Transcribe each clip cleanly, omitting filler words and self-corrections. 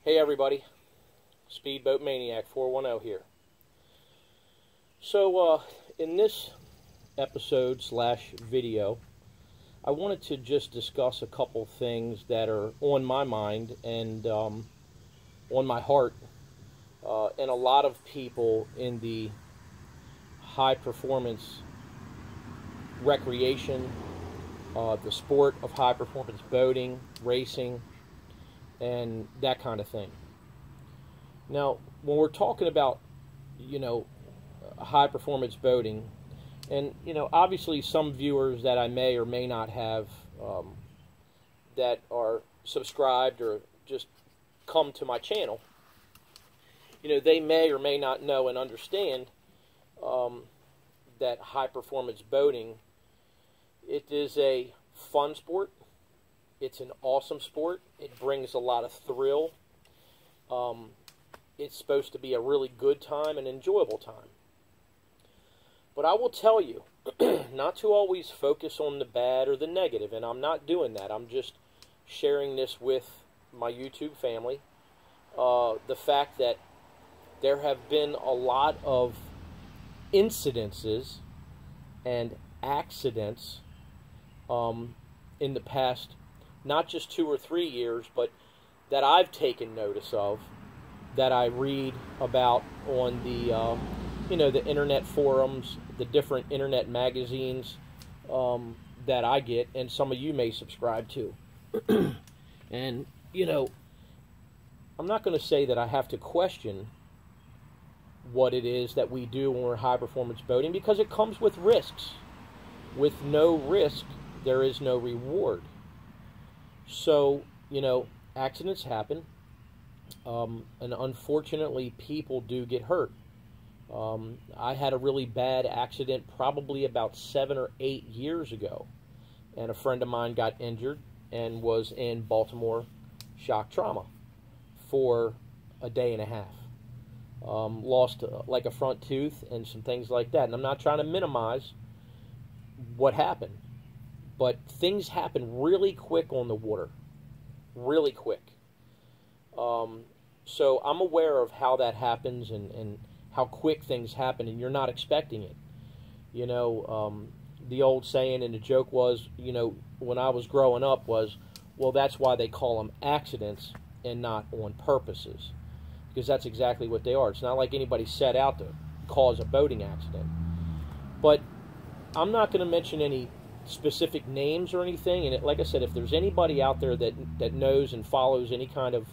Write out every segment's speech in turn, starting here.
Hey everybody, Speedboat Maniac 410 here. So in this episode slash video, I wanted to just discuss a couple things that are on my mind and on my heart, and a lot of people in the high performance recreation, the sport of high performance boating, racing, and that kind of thing. Now, when we're talking about, high performance boating, and, obviously some viewers that I may or may not have that are subscribed or just come to my channel, they may or may not know and understand that high performance boating, it is a fun sport. It's an awesome sport. It brings a lot of thrill. It's supposed to be a really good time, an enjoyable time. But I will tell you, not to always focus on the bad or the negative, and I'm not doing that. I'm just sharing this with my YouTube family. The fact that there have been a lot of incidences and accidents in the past, not just 2 or 3 years, but that I've taken notice of, that I read about on the, the internet forums, the different internet magazines that I get, and some of you may subscribe to. And, I'm not going to say that I have to question what it is that we do when we're high performance boating, because it comes with risks. With no risk, there is no reward. So, accidents happen, and unfortunately people do get hurt. I had a really bad accident probably about 7 or 8 years ago, and a friend of mine got injured and was in Baltimore shock trauma for a day and a half. Lost like a front tooth and some things like that. And I'm not trying to minimize what happened, but things happen really quick on the water. Really quick. So I'm aware of how that happens and how quick things happen, and you're not expecting it. The old saying and the joke was, when I was growing up was, well, that's why they call them accidents and not on purposes. Because that's exactly what they are. It's not like anybody set out to cause a boating accident. But I'm not going to mention any specific names or anything. And like I said, if there's anybody out there that knows and follows any kind of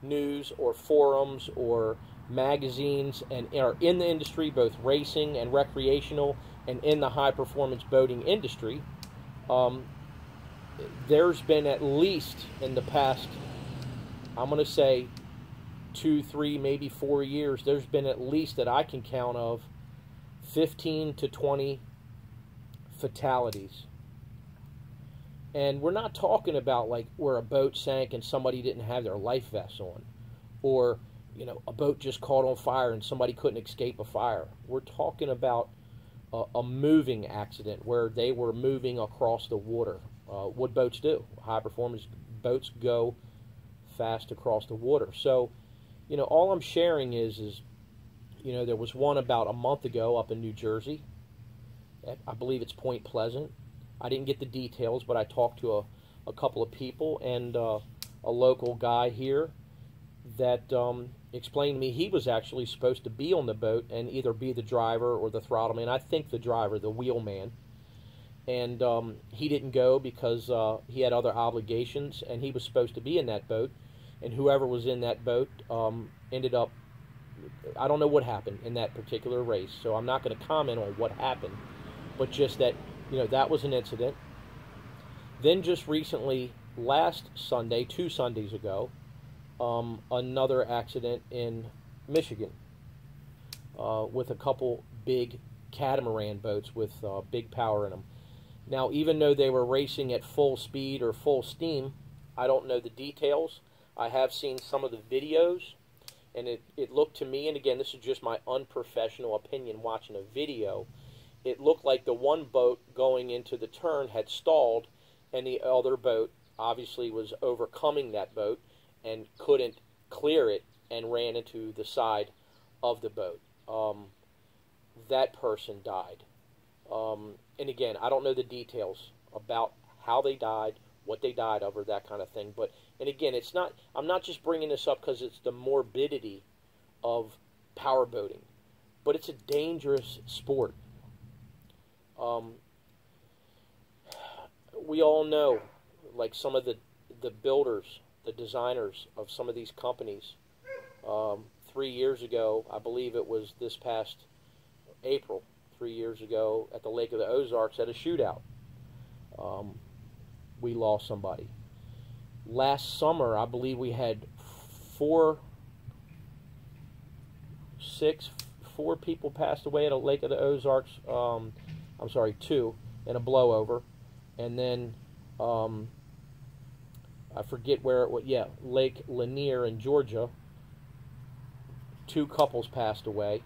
news or forums or magazines and are in the industry, both racing and recreational, and in the high performance boating industry, there's been at least in the past, I'm going to say 2, 3, maybe 4 years, there's been at least that I can count of 15 to 20 fatalities. And we're not talking about like where a boat sank and somebody didn't have their life vests on, or a boat just caught on fire and somebody couldn't escape a fire. We're talking about a moving accident where they were moving across the water. What boats do? High performance boats go fast across the water. So all I'm sharing is there was one about a month ago up in New Jersey. I believe it's Point Pleasant. I didn't get the details, but I talked to a couple of people and a local guy here that explained to me he was actually supposed to be on the boat and either be the driver or the throttle man. I think the driver, the wheel man. And he didn't go because he had other obligations, and he was supposed to be in that boat. And whoever was in that boat ended up, I don't know what happened in that particular race, so I'm not going to comment on what happened, but just that, that was an incident. Then just recently, last Sunday, 2 Sundays ago, another accident in Michigan with a couple big catamaran boats with big power in them. Now, even though they were racing at full speed or full steam, I don't know the details. I have seen some of the videos, and it looked to me, and again, this is just my unprofessional opinion watching a video, it looked like the one boat going into the turn had stalled, and the other boat obviously was overcoming that boat and couldn't clear it and ran into the side of the boat. That person died. And again, I don't know the details about how they died, what they died of, or that kind of thing. But, and again, it's not, I'm not just bringing this up because it's the morbidity of power boating, but it's a dangerous sport. We all know, like some of the builders, the designers of some of these companies, 3 years ago, I believe it was this past April, 3 years ago, at the Lake of the Ozarks at a shootout, we lost somebody. Last summer, I believe we had four people passed away at a Lake of the Ozarks. I'm sorry, 2 in a blowover. And then, I forget where it was. Yeah, Lake Lanier in Georgia. 2 couples passed away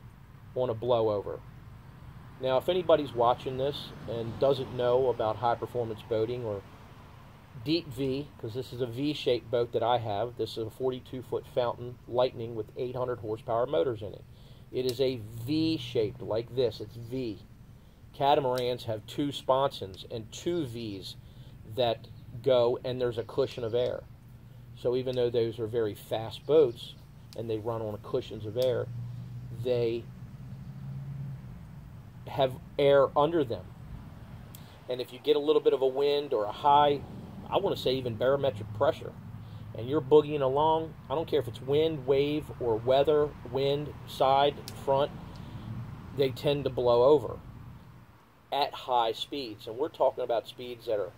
on a blowover. Now, if anybody's watching this and doesn't know about high-performance boating or deep V, because this is a V-shaped boat that I have. This is a 42-foot Fountain Lightning with 800 horsepower motors in it. It is a V-shaped, like this. It's V. Catamarans have 2 sponsons and 2 Vs that go, and there's a cushion of air. So even though those are very fast boats and they run on cushions of air, they have air under them. And if you get a little bit of a wind or a high, I want to say even barometric pressure, and you're boogieing along, I don't care if it's wind, wave, or weather, wind, side, front, they tend to blow over at high speeds. And we're talking about speeds that are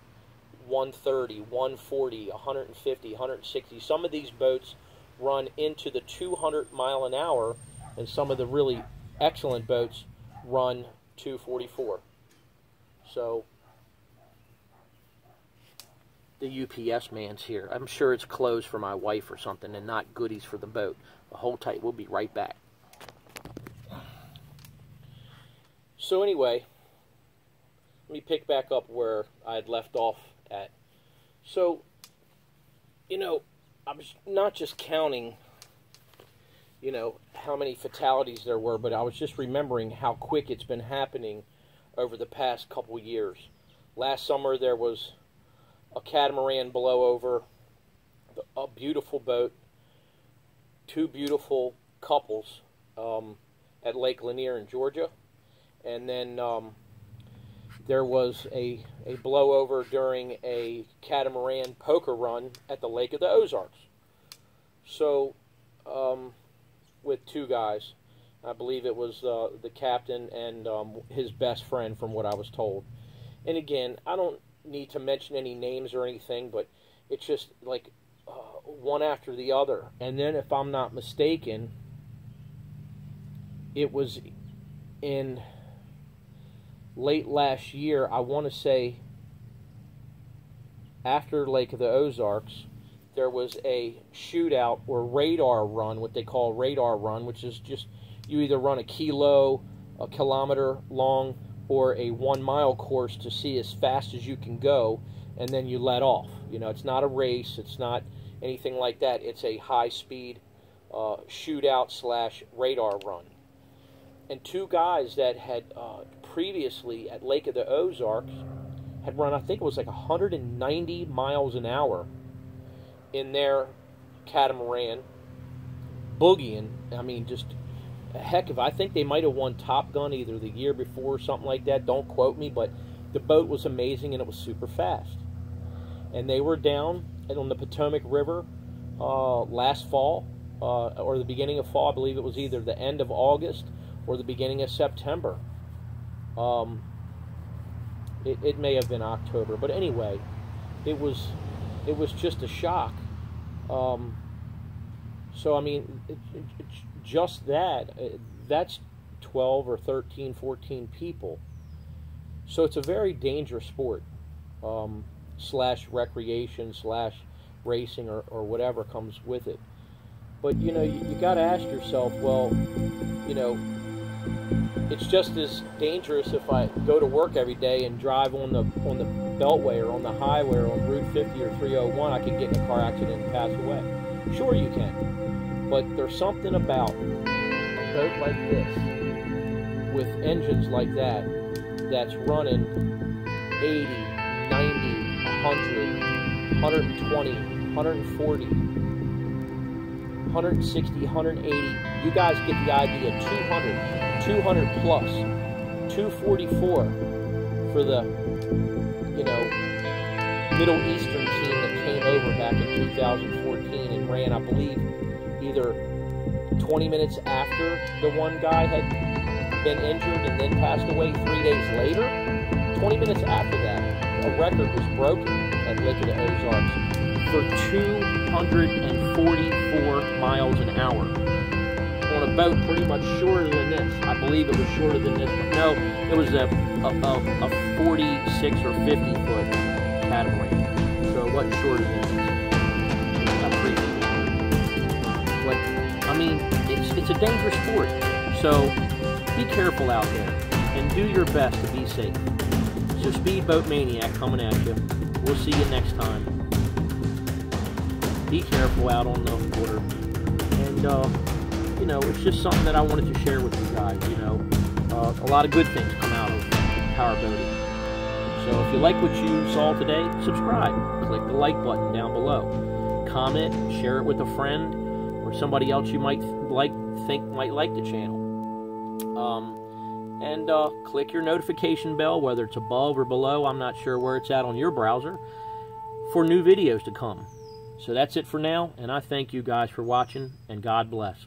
130, 140, 150, 160. Some of these boats run into the 200 mile an hour, and some of the really excellent boats run 244. So the UPS man's here. I'm sure it's clothes for my wife or something and not goodies for the boat. Hold tight. We'll be right back. So anyway, let me pick back up where I had left off at. So, you know, I was not just counting, you know, how many fatalities there were, but I was just remembering how quick it's been happening over the past couple years. Last summer there was a catamaran blowover, a beautiful boat, 2 beautiful couples at Lake Lanier in Georgia, and then there was a blowover during a catamaran poker run at the Lake of the Ozarks. So, with 2 guys, I believe it was the captain and his best friend, from what I was told. And again, I don't need to mention any names or anything, but it's just like one after the other. And then, if I'm not mistaken, it was in late last year, I want to say after Lake of the Ozarks, there was a shootout or radar run, what they call radar run, which is just you either run a kilometer long, or a 1 mile course to see as fast as you can go, and then you let off. You know, it's not a race, it's not anything like that. It's a high-speed shootout / radar run. And 2 guys that had previously at Lake of the Ozarks had run, I think it was like 190 miles an hour in their catamaran, boogieing. I mean, just heck, if I think they might have won Top Gun either the year before or something like that. Don't quote me, but the boat was amazing and it was super fast. And they were down on the Potomac River last fall, or the beginning of fall. I believe it was either the end of August or the beginning of September. It may have been October, but anyway, it was just a shock. So I mean, just that's 12 or 13, 14 people. So it's a very dangerous sport, / recreation / racing or whatever comes with it. But you know, you got to ask yourself, well, you know, it's just as dangerous if I go to work every day and drive on the Beltway or on the highway or on Route 50 or 301. I could get in a car accident and pass away. Sure you can. But there's something about a boat like this, with engines like that, that's running 80, 90, 100, 120, 140, 160, 180. You guys get the idea. 200 plus, 244 for the, you know, Middle Eastern team that came over back in 2014 and ran, I believe, either 20 minutes after the one guy had been injured and then passed away 3 days later. 20 minutes after that, a record was broken at Lake of the Ozarks for 244 miles an hour on a boat pretty much shorter than this. I believe it was shorter than this, but no, it was a 46 or 50 foot catamaran, so it wasn't shorter than this. But I mean, it's a dangerous sport, so be careful out there and do your best to be safe. So Speedboat Maniac coming at you. We'll see you next time. Be careful out on the water. And, you know, it's just something that I wanted to share with you guys, you know. A lot of good things come out of powerboating. So if you like what you saw today, subscribe. Click the like button down below. Comment, share it with a friend or somebody else you might think might like the channel. And click your notification bell, whether it's above or below. I'm not sure where it's at on your browser, for new videos to come. So that's it for now, and I thank you guys for watching, and God bless.